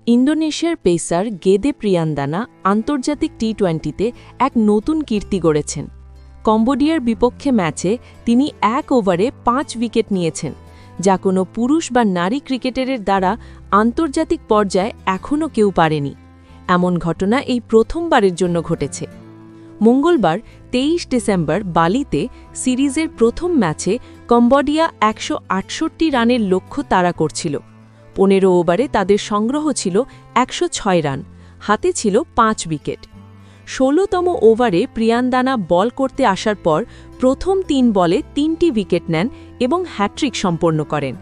ইন্দোনেশিয়ার পেসার গেদে প্রিয়ান্দানা আন্তর্জাতিক টি-20তে এক নতুন কীর্তি গড়েছেন। কম্বোডিয়ার বিপক্ষে ম্যাচে তিনি ১ ওভারে ৫ উইকেট নিয়েছেন, যা কোনো পুরুষ বা নারী ক্রিকেটারের দ্বারা আন্তর্জাতিক পর্যায়ে এখনও কেউ পারেনি। এমন ঘটনা এই প্রথমবারের জন্য ঘটেছে। মঙ্গলবার ২৩ ডিসেম্বর বালিতে সিরিজের প্রথম ম্যাচে কম্বোডিয়া ১৬৮ রানের লক্ষ্য তাড়া করছিল। ১৫ ওভারে তাদের সংগ্রহ ছিল ১০৬ রান, হাতে ছিল ৫ উইকেট। ১৬তম ওভারে প্রিয়ান্দানা বল করতে আসার পর প্রথম ৩ বলে ৩টি উইকেট নেন এবং হ্যাট্রিক সম্পন্ন করেন।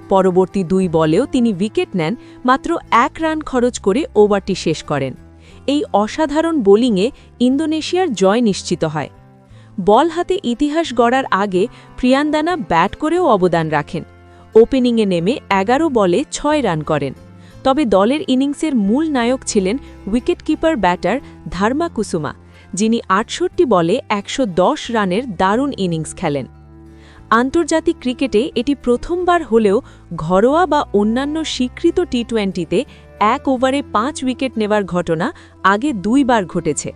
পরবর্তী ২ বলেও তিনি উইকেট নেন, মাত্র ১ রান খরচ করে ওভারটি শেষ করেন। এই অসাধারণ বোলিংয়ে ইন্দোনেশিয়ার জয় নিশ্চিত হয়। বল হাতে ইতিহাস গড়ার আগে প্রিয়ান্দানা ব্যাট করেও অবদান রাখেন। ওপেনিংয়ে নেমে ১১ বলে ৬ রান করেন। তবে দলের ইনিংসের মূল নায়ক ছিলেন উইকেটকিপার ব্যাটার ধার্মা কুসুমা, যিনি ৬৮ বলে ১১০ রানের দারুণ ইনিংস খেলেন। আন্তর্জাতিক ক্রিকেটে এটি প্রথমবার হলেও ঘরোয়া বা অন্যান্য স্বীকৃত টি-20তে ১ ওভারে ৫ উইকেট নেওয়ার ঘটনা আগে ২ বার ঘটেছে।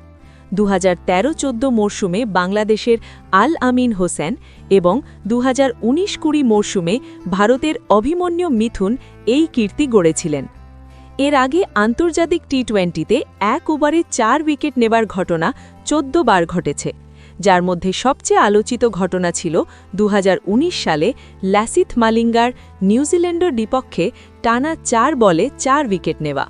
২০১৩-১৪ মরশুমে বাংলাদেশের আল আমিন হোসেন এবং ২০১৯-২০ মরশুমে ভারতের অভিমন্যু মিথুন এই কীর্তি গড়েছিলেন। এর আগে আন্তর্জাতিক টি-20তে ১ ওভারে ৪ উইকেট নেবার ঘটনা ১৪ বার ঘটেছে, যার মধ্যে সবচেয়ে আলোচিত ঘটনা ছিল ২০১৯ সালে লাসিথ মালিঙ্গার নিউজিল্যান্ডের বিপক্ষে টানা ৪ বলে ৪ উইকেট নেওয়া।